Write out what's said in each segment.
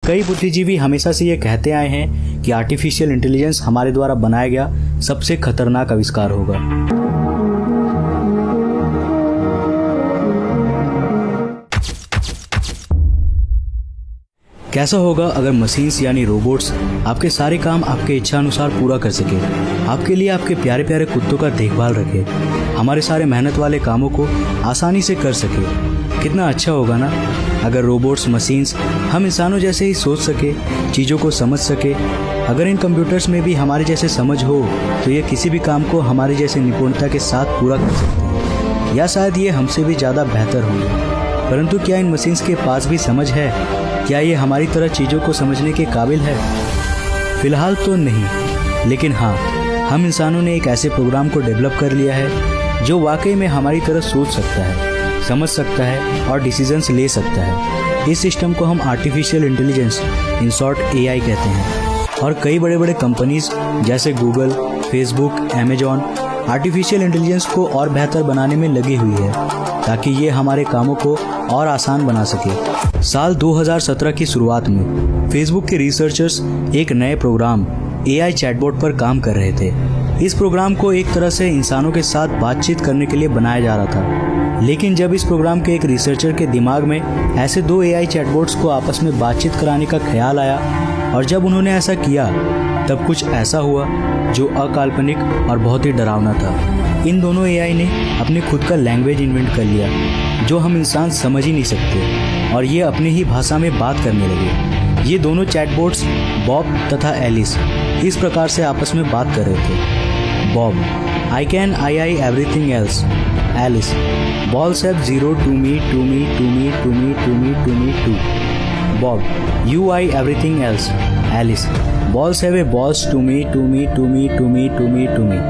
कई बुद्धिजीवी हमेशा से ये कहते आए हैं कि आर्टिफिशियल इंटेलिजेंस हमारे द्वारा बनाया गया सबसे खतरनाक आविष्कार होगा। कैसा होगा अगर मशीन्स यानी रोबोट्स आपके सारे काम आपके इच्छा अनुसार पूरा कर सके, आपके लिए आपके प्यारे प्यारे कुत्तों का देखभाल रखे, हमारे सारे मेहनत वाले कामों को आसानी से कर सके। कितना अच्छा होगा ना अगर रोबोट्स मशीन्स हम इंसानों जैसे ही सोच सके, चीज़ों को समझ सके। अगर इन कंप्यूटर्स में भी हमारे जैसे समझ हो तो ये किसी भी काम को हमारे जैसे निपुणता के साथ पूरा कर सकते हैं, या शायद ये हमसे भी ज़्यादा बेहतर होंगे। परंतु क्या इन मशीन्स के पास भी समझ है? क्या ये हमारी तरह चीज़ों को समझने के काबिल है? फिलहाल तो नहीं, लेकिन हाँ, हम इंसानों ने एक ऐसे प्रोग्राम को डेवलप कर लिया है जो वाकई में हमारी तरह सोच सकता है, समझ सकता है और डिसीजंस ले सकता है। इस सिस्टम को हम artificial intelligence, in short AI कहते हैं। और कई बड़े बड़े कंपनीज जैसे Google, Facebook, Amazon artificial intelligence को और बेहतर बनाने में लगी हुई है ताकि ये हमारे कामों को और आसान बना सके। साल 2017 की शुरुआत में फेसबुक के रिसर्चर्स एक नए प्रोग्राम AI चैटबॉट पर काम कर रहे थे। इस प्रोग्राम को एक तरह से इंसानों के साथ बातचीत करने के लिए बनाया जा रहा था, लेकिन जब इस प्रोग्राम के एक रिसर्चर के दिमाग में ऐसे दो AI चैटबॉट्स को आपस में बातचीत कराने का ख्याल आया और जब उन्होंने ऐसा किया तब कुछ ऐसा हुआ जो अकाल्पनिक और बहुत ही डरावना था। इन दोनों AI ने अपने खुद का लैंग्वेज इन्वेंट कर लिया जो हम इंसान समझ ही नहीं सकते, और ये अपनी ही भाषा में बात करने लगे। ये दोनों चैटबॉट्स बॉब तथा एलिस इस प्रकार से आपस में बात कर रहे थे। Bob: I can I everything else. Alice: balls have zero to me, to me, to me, to me, to me, to me, to. Bob: you I everything else. Alice: balls have a balls to me, to me, to me, to me, to me, to me.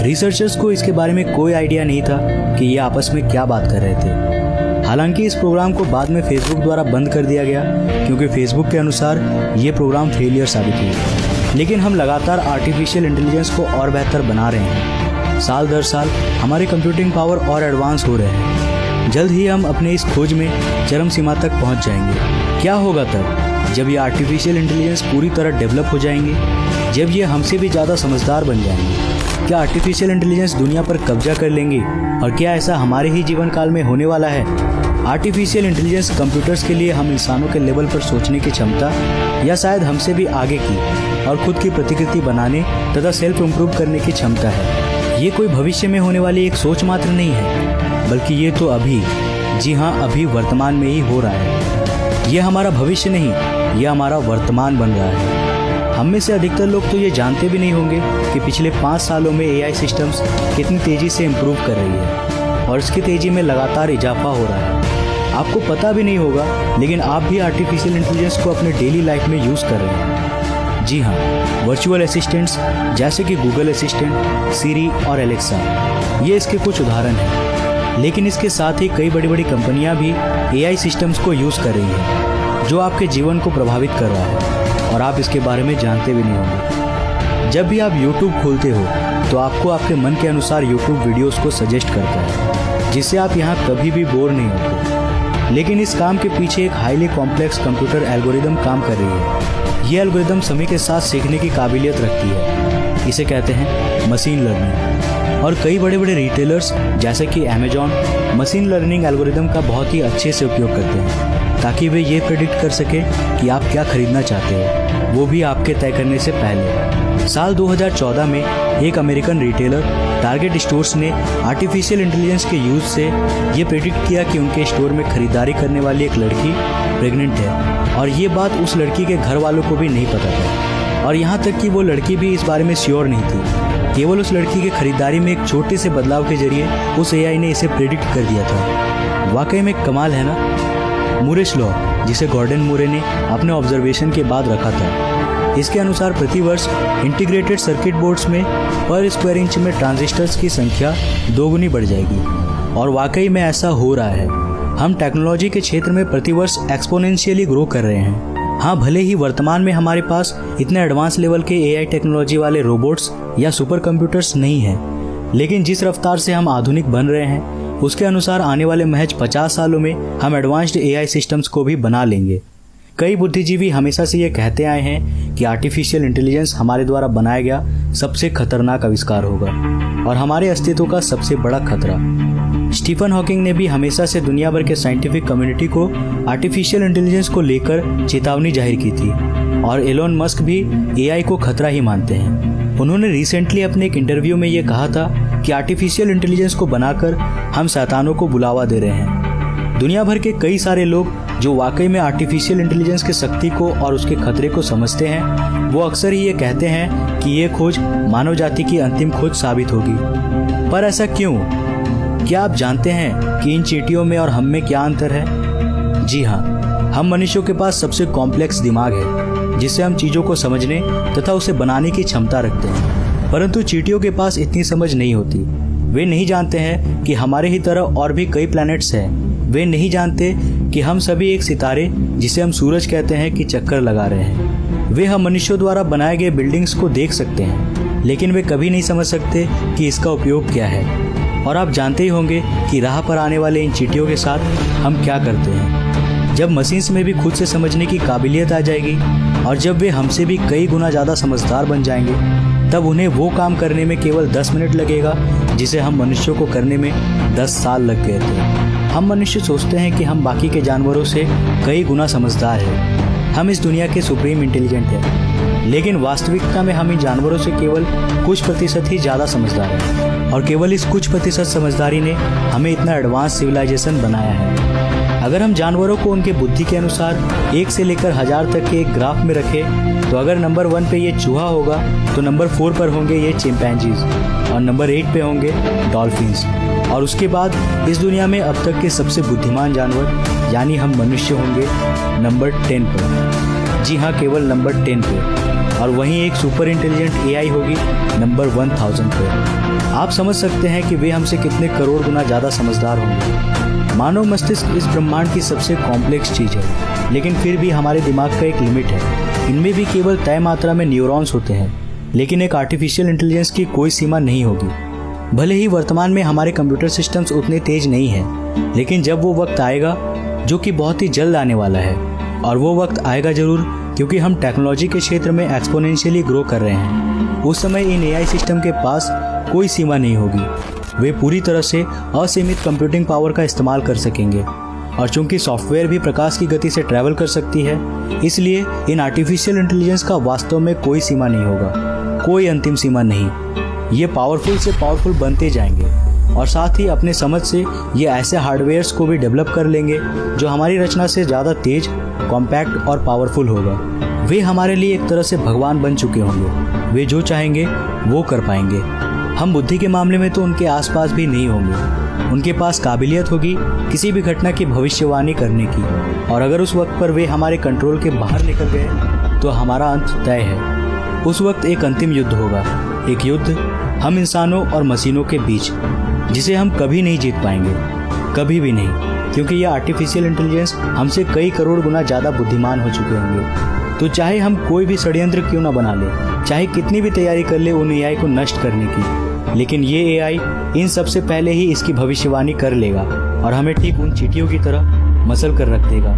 Researchers को इसके बारे में कोई idea नहीं था कि ये आपस में क्या बात कर रहे थे। हालांकि इस प्रोग्राम को बाद में फेसबुक द्वारा बंद कर दिया गया क्योंकि फेसबुक के अनुसार ये प्रोग्राम फेलियर साबित हुआ। लेकिन हम लगातार आर्टिफिशियल इंटेलिजेंस को और बेहतर बना रहे हैं। साल दर साल हमारे कंप्यूटिंग पावर और एडवांस हो रहे हैं। जल्द ही हम अपने इस खोज में चरम सीमा तक पहुंच जाएंगे। क्या होगा तब जब ये आर्टिफिशियल इंटेलिजेंस पूरी तरह डेवलप हो जाएंगे, जब ये हमसे भी ज़्यादा समझदार बन जाएंगे? क्या आर्टिफिशियल इंटेलिजेंस दुनिया पर कब्जा कर लेंगी? और क्या ऐसा हमारे ही जीवन काल में होने वाला है? आर्टिफिशियल इंटेलिजेंस कंप्यूटर्स के लिए हम इंसानों के लेवल पर सोचने की क्षमता, या शायद हमसे भी आगे की और खुद की प्रतिकृति बनाने तथा सेल्फ इम्प्रूव करने की क्षमता है। ये कोई भविष्य में होने वाली एक सोच मात्र नहीं है, बल्कि ये तो अभी, जी हाँ, अभी वर्तमान में ही हो रहा है। ये हमारा भविष्य नहीं, ये हमारा वर्तमान बन रहा है। हम में से अधिकतर लोग तो ये जानते भी नहीं होंगे कि पिछले 5 सालों में AI सिस्टम्स कितनी तेज़ी से इम्प्रूव कर रही है और इसकी तेज़ी में लगातार इजाफा हो रहा है। आपको पता भी नहीं होगा, लेकिन आप भी आर्टिफिशियल इंटेलिजेंस को अपने डेली लाइफ में यूज़ कर रहे हैं। जी हाँ, वर्चुअल असिस्टेंट्स जैसे कि गूगल असिस्टेंट, सीरी और एलेक्सा, ये इसके कुछ उदाहरण हैं। लेकिन इसके साथ ही कई बड़ी बड़ी कंपनियां भी AI सिस्टम्स को यूज़ कर रही हैं जो आपके जीवन को प्रभावित कर रहा है और आप इसके बारे में जानते भी नहीं होंगे। जब भी आप YouTube खोलते हो तो आपको आपके मन के अनुसार YouTube वीडियोस को सजेस्ट करता है, जिससे आप यहाँ कभी भी बोर नहीं होते। लेकिन इस काम के पीछे एक हाईली कॉम्प्लेक्स कंप्यूटर एल्गोरिदम काम कर रही है। ये एल्गोरिदम समय के साथ सीखने की काबिलियत रखती है। इसे कहते हैं मशीन लर्निंग। और कई बड़े बड़े रिटेलर्स जैसे कि अमेजॉन मशीन लर्निंग एल्गोरिदम का बहुत ही अच्छे से उपयोग करते हैं ताकि वे ये प्रेडिक्ट कर सके कि आप क्या खरीदना चाहते हो, वो भी आपके तय करने से पहले। साल 2014 में एक अमेरिकन रिटेलर टारगेट स्टोर्स ने आर्टिफिशियल इंटेलिजेंस के यूज से ये प्रेडिक्ट किया कि उनके स्टोर में खरीदारी करने वाली एक लड़की प्रेग्नेंट है, और ये बात उस लड़की के घर वालों को भी नहीं पता था, और यहाँ तक कि वो लड़की भी इस बारे में श्योर नहीं थी। केवल उस लड़की की खरीदारी में एक छोटे से बदलाव के जरिए उस AI ने इसे प्रेडिक्ट कर दिया था। वाकई में कमाल है ना। मूरेस लॉ, जिसे गॉर्डन मूरे ने अपने ऑब्जर्वेशन के बाद रखा था, इसके अनुसार प्रति वर्ष इंटीग्रेटेड सर्किट बोर्ड्स में पर स्क्वायर इंच में ट्रांजिस्टर्स की संख्या 2 गुनी बढ़ जाएगी। और वाकई में ऐसा हो रहा है। हम टेक्नोलॉजी के क्षेत्र में प्रति वर्ष एक्सपोनेंशियली ग्रो कर रहे हैं। हाँ, भले ही वर्तमान में हमारे पास इतने एडवांस लेवल के AI टेक्नोलॉजी वाले रोबोट्स या सुपर कंप्यूटर्स नहीं हैं, लेकिन जिस रफ्तार से हम आधुनिक बन रहे हैं उसके अनुसार आने वाले महज 50 सालों में हम एडवांस्ड AI सिस्टम्स को भी बना लेंगे। कई बुद्धिजीवी हमेशा से ये कहते आए हैं कि आर्टिफिशियल इंटेलिजेंस हमारे द्वारा बनाया गया सबसे खतरनाक आविष्कार होगा और हमारे अस्तित्व का सबसे बड़ा खतरा। स्टीफन हॉकिंग ने भी हमेशा से दुनिया भर के साइंटिफिक कम्युनिटी को आर्टिफिशियल इंटेलिजेंस को लेकर चेतावनी जाहिर की थी और एलोन मस्क भी एआई को खतरा ही मानते हैं। उन्होंने रिसेंटली अपने एक इंटरव्यू में ये कहा था कि आर्टिफिशियल इंटेलिजेंस को बनाकर हम शैतानों को बुलावा दे रहे हैं। दुनिया भर के कई सारे लोग जो वाकई में आर्टिफिशियल इंटेलिजेंस की शक्ति को और उसके खतरे को समझते हैं, वो अक्सर ही ये कहते हैं कि ये खोज मानव जाति की अंतिम खोज साबित होगी। पर ऐसा क्यों? क्या आप जानते हैं कि इन चींटियों में और हम में क्या अंतर है? जी हाँ, हम मनुष्यों के पास सबसे कॉम्प्लेक्स दिमाग है जिससे हम चीज़ों को समझने तथा उसे बनाने की क्षमता रखते हैं, परंतु चींटियों के पास इतनी समझ नहीं होती। वे नहीं जानते हैं कि हमारे ही तरह और भी कई प्लैनेट्स हैं। वे नहीं जानते कि हम सभी एक सितारे जिसे हम सूरज कहते हैं कि चक्कर लगा रहे हैं। वे हम मनुष्यों द्वारा बनाए गए बिल्डिंग्स को देख सकते हैं, लेकिन वे कभी नहीं समझ सकते कि इसका उपयोग क्या है। और आप जानते ही होंगे कि राह पर आने वाले इन चींटियों के साथ हम क्या करते हैं। जब मशीन्स में भी खुद से समझने की काबिलियत आ जाएगी और जब वे हमसे भी कई गुना ज़्यादा समझदार बन जाएंगे, तब उन्हें वो काम करने में केवल 10 मिनट लगेगा जिसे हम मनुष्यों को करने में 10 साल लग गए थे। हम मनुष्य सोचते हैं कि हम बाकी के जानवरों से कई गुना समझदार हैं, हम इस दुनिया के सुप्रीम इंटेलिजेंट हैं, लेकिन वास्तविकता में हम इन जानवरों से केवल कुछ प्रतिशत ही ज़्यादा समझदार हैं और केवल इस कुछ प्रतिशत समझदारी ने हमें इतना एडवांस सिविलाइजेशन बनाया है। अगर हम जानवरों को उनके बुद्धि के अनुसार 1 से लेकर 1000 तक के एक ग्राफ में रखें, तो अगर नंबर 1 पे ये चूहा होगा तो नंबर 4 पर होंगे ये चिंपैंजीज और नंबर 8 पे होंगे डॉल्फिन्स और उसके बाद इस दुनिया में अब तक के सबसे बुद्धिमान जानवर यानी हम मनुष्य होंगे नंबर 10 पर। जी हाँ, केवल नंबर 10 पे। और वहीं एक सुपर इंटेलिजेंट एआई होगी नंबर 1000 पे। आप समझ सकते हैं कि वे हमसे कितने करोड़ गुना ज़्यादा समझदार होंगे। मानव मस्तिष्क इस ब्रह्मांड की सबसे कॉम्प्लेक्स चीज़ है, लेकिन फिर भी हमारे दिमाग का एक लिमिट है। इनमें भी केवल तय मात्रा में न्यूरॉन्स होते हैं, लेकिन एक आर्टिफिशियल इंटेलिजेंस की कोई सीमा नहीं होगी। भले ही वर्तमान में हमारे कंप्यूटर सिस्टम्स उतने तेज नहीं हैं, लेकिन जब वो वक्त आएगा जो कि बहुत ही जल्द आने वाला है, और वो वक्त आएगा ज़रूर क्योंकि हम टेक्नोलॉजी के क्षेत्र में एक्सपोनेंशियली ग्रो कर रहे हैं, उस समय इन एआई सिस्टम के पास कोई सीमा नहीं होगी। वे पूरी तरह से असीमित कंप्यूटिंग पावर का इस्तेमाल कर सकेंगे और चूंकि सॉफ्टवेयर भी प्रकाश की गति से ट्रैवल कर सकती है, इसलिए इन आर्टिफिशियल इंटेलिजेंस का वास्तव में कोई सीमा नहीं होगा, कोई अंतिम सीमा नहीं। ये पावरफुल से पावरफुल बनते जाएंगे और साथ ही अपने समझ से ये ऐसे हार्डवेयर्स को भी डेवलप कर लेंगे जो हमारी रचना से ज़्यादा तेज, कॉम्पैक्ट और पावरफुल होगा। वे हमारे लिए एक तरह से भगवान बन चुके होंगे। वे जो चाहेंगे वो कर पाएंगे। हम बुद्धि के मामले में तो उनके आसपास भी नहीं होंगे। उनके पास काबिलियत होगी किसी भी घटना की भविष्यवाणी करने की, और अगर उस वक्त पर वे हमारे कंट्रोल के बाहर निकल गए तो हमारा अंत तय है। उस वक्त एक अंतिम युद्ध होगा, एक युद्ध हम इंसानों और मशीनों के बीच, जिसे हम कभी नहीं जीत पाएंगे, कभी भी नहीं, क्योंकि यह आर्टिफिशियल इंटेलिजेंस हमसे कई करोड़ गुना ज़्यादा बुद्धिमान हो चुके होंगे। तो चाहे हम कोई भी षड्यंत्र क्यों ना बना ले, चाहे कितनी भी तैयारी कर ले उन एआई को नष्ट करने की, लेकिन ये एआई इन सबसे पहले ही इसकी भविष्यवाणी कर लेगा और हमें ठीक उन चींटियों की तरह मसल कर रख देगा।